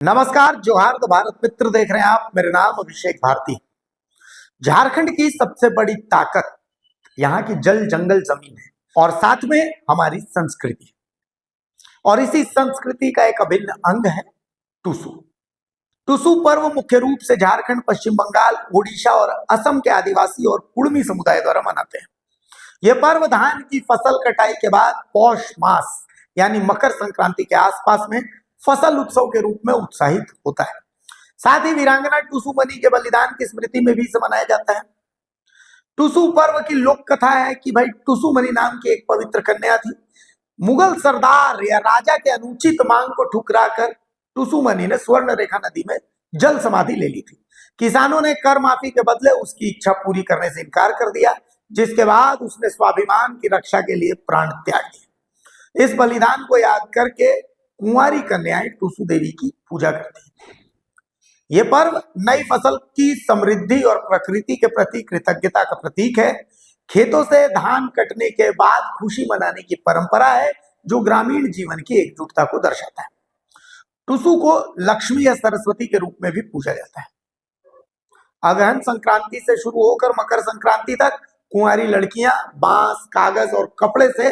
नमस्कार, जोहार भारत मित्र देख रहे हैं आप। मेरा नाम अभिषेक भारती। झारखंड की सबसे बड़ी ताकत यहाँ की जल जंगल जमीन है और साथ में हमारी संस्कृति। और इसी संस्कृति का एक अभिन्न अंग है टुसु। टुसु पर्व मुख्य रूप से झारखंड, पश्चिम बंगाल, ओडिशा और असम के आदिवासी और कुड़मी समुदाय द्वारा मनाते हैं। यह पर्व धान की फसल कटाई के बाद पौष मास यानी मकर संक्रांति के आसपास में फसल उत्सव के रूप में उत्साहित होता है। साथ ही वीरांगना टुसुमनी के बलिदान की स्मृति में भी इसे मनाया जाता है। टुसु पर्व की लोक कथा है कि भाई टुसुमनी नाम की एक पवित्र कन्या थी। मुगल सरदार या राजा के अनुचित मांग को ठुकराकर टुसुमनी ने स्वर्ण रेखा नदी में जल समाधि ले ली थी। किसानों ने कर माफी के बदले उसकी इच्छा पूरी करने से इनकार कर दिया, जिसके बाद उसने स्वाभिमान की रक्षा के लिए प्राण त्याग दिए। इस बलिदान को याद करके कुंवारी कन्याएं टुसु देवी की पूजा करती हैं। यह पर्व नई फसल की समृद्धि और प्रकृति के प्रति कृतज्ञता का प्रतीक है। खेतों से धान कटने के बाद खुशी मनाने की परंपरा है, जो ग्रामीण जीवन की एकजुटता को दर्शाता है। टुसु को लक्ष्मी या सरस्वती के रूप में भी पूजा जाता है। अगहन संक्रांति से शुरू होकर मकर संक्रांति तक कुंवारी लड़कियां बांस, कागज और कपड़े से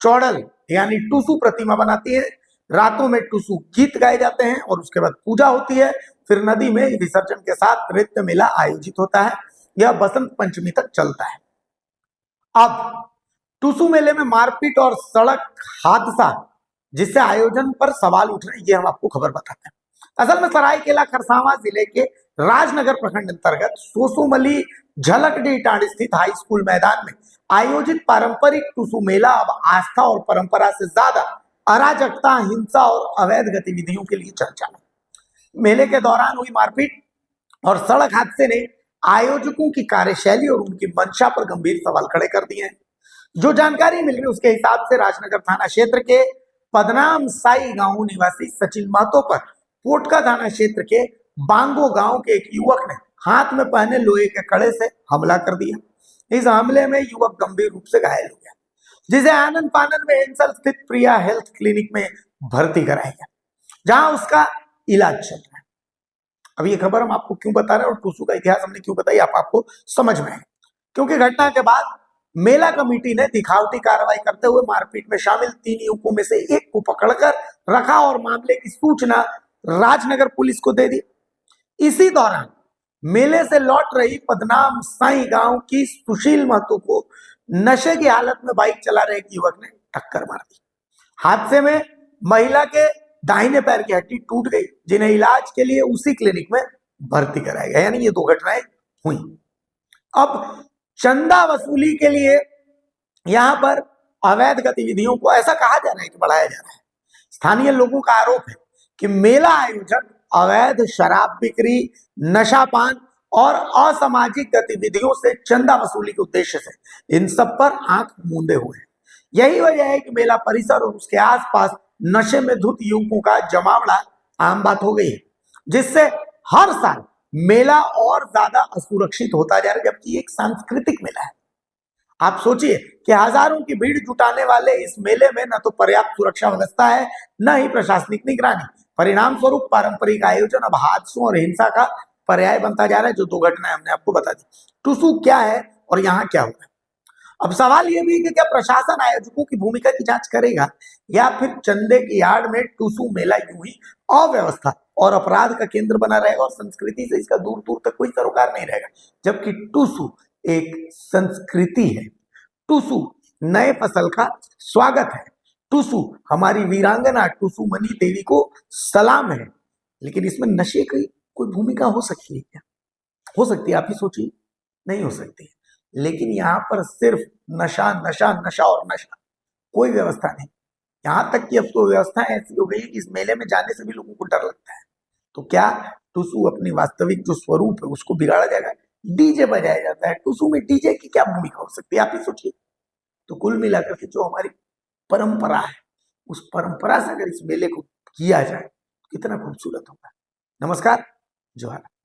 चौड़ल यानी टुसु प्रतिमा बनाती है। रातों में टुसु गीत गाए जाते हैं और उसके बाद पूजा होती है। फिर नदी में विसर्जन के साथ नृत्य मेला आयोजित होता है। यह बसंत पंचमी तक चलता है। अब टुसु मेले में मारपीट और सड़क हादसा जिससे आयोजन पर सवाल उठ रहे हैं, ये हम आपको खबर बताते हैं। असल में सरायकेला खरसावां जिले के राजनगर प्रखंड अंतर्गत सोसोमली झलकडीटांड स्थित हाई स्कूल मैदान में आयोजित पारंपरिक टुसु मेला अब आस्था और परंपरा से ज्यादा अराजकता, हिंसा और अवैध गतिविधियों के लिए चर्चा में। मेले के दौरान हुई मारपीट और सड़क हादसे ने आयोजकों की कार्यशैली और उनकी मंशा पर गंभीर सवाल खड़े कर दिए हैं। जो जानकारी मिल रही है उसके हिसाब से राजनगर थाना क्षेत्र के पदनाम साई गांव निवासी सचिन महतो पर पोटका थाना क्षेत्र के बांगो गांव के एक युवक ने हाथ में पहने लोहे के कड़े से हमला कर दिया। इस हमले में युवक गंभीर रूप से घायल हो गया, जिसे आनंद फानंद में हिंसल स्थित प्रिया हेल्थ क्लिनिक में भर्ती कराया गया, जहां उसका इलाज चल रहा है। अब ये खबर हम आपको क्यों बता रहे हैं और टुसु का इतिहास हमने क्यों बताई, आपको समझ में आएगा। क्योंकि घटना के बाद मेला कमेटी ने दिखावटी कार्रवाई करते हुए मारपीट में शामिल 3 युवकों में से एक को पकड़कर रखा और मामले की सूचना राजनगर पुलिस को दे दी। इसी दौरान मेले से लौट रही पदनाम साई गांव की सुशील महतो को नशे की हालत में बाइक चला रहे एक युवक ने टक्कर मार दी। हादसे में महिला के दाहिने पैर की हड्डी टूट गई, जिन्हें इलाज के लिए उसी क्लिनिक में भर्ती कराया गया। यानी ये 2 घटनाएं हुई। अब चंदा वसूली के लिए यहां पर अवैध गतिविधियों को ऐसा कहा जा रहा है कि बढ़ाया जा रहा है। स्थानीय लोगों का आरोप है कि मेला आयोजक अवैध शराब बिक्री, नशापान और असामाजिक गतिविधियों से चंदा वसूली के उद्देश्य से इन सब पर आंख मूंदे हुए हैं। यही वजह है कि मेला परिसर और उसके आसपास नशे में धुत युवकों का जमावड़ा आम बात हो गई है, जिससे हर साल मेला और ज्यादा असुरक्षित होता जा रहा है, जबकि एक सांस्कृतिक मेला है। आप सोचिए कि हजारों की भीड़ जुटाने वाले इस मेले में न तो पर्याप्त सुरक्षा व्यवस्था है, न ही प्रशासनिक निगरानी। परिणाम स्वरूप पारंपरिक आयोजन अब हादसों और हिंसा का पर्याय बनता जा रहा है। जो 2 घटनाएं हमने आपको बता दी। टुसु क्या है और यहाँ क्या होगा। अब सवाल यह भी है कि क्या प्रशासन आयोजकों की भूमिका की जांच करेगा या फिर चंदे की आड़ में टुसु मेला यूं ही अव्यवस्था और अपराध का केंद्र बना रहेगा और संस्कृति से इसका दूर दूर तक कोई सरोकार नहीं रहेगा। जबकि टुसु एक संस्कृति है। टुसु नए फसल का स्वागत है। टुसु हमारी वीरांगना टुसुमनी देवी को सलाम है। लेकिन इसमें नशे की कोई भूमिका हो सकती है क्या? हो सकती है, आप ही सोचिए। नहीं हो सकती। लेकिन यहाँ पर सिर्फ नशा नशा नशा और नशा, कोई व्यवस्था नहीं। यहाँ तक कि अब तो व्यवस्था ऐसी हो गई है कि इस मेले में जाने से भी लोगों को डर लगता है। तो क्या टुसु अपनी वास्तविक जो स्वरूप है उसको बिगाड़ा जाएगा? डीजे बजाया जाता है। टुसु में डीजे की क्या भूमिका हो सकती है, आप ही सोचिए। तो कुल मिलाकर के जो हमारी परंपरा है, उस परंपरा से अगर इस मेले को किया जाए कितना खूबसूरत होगा। नमस्कार, जोहार।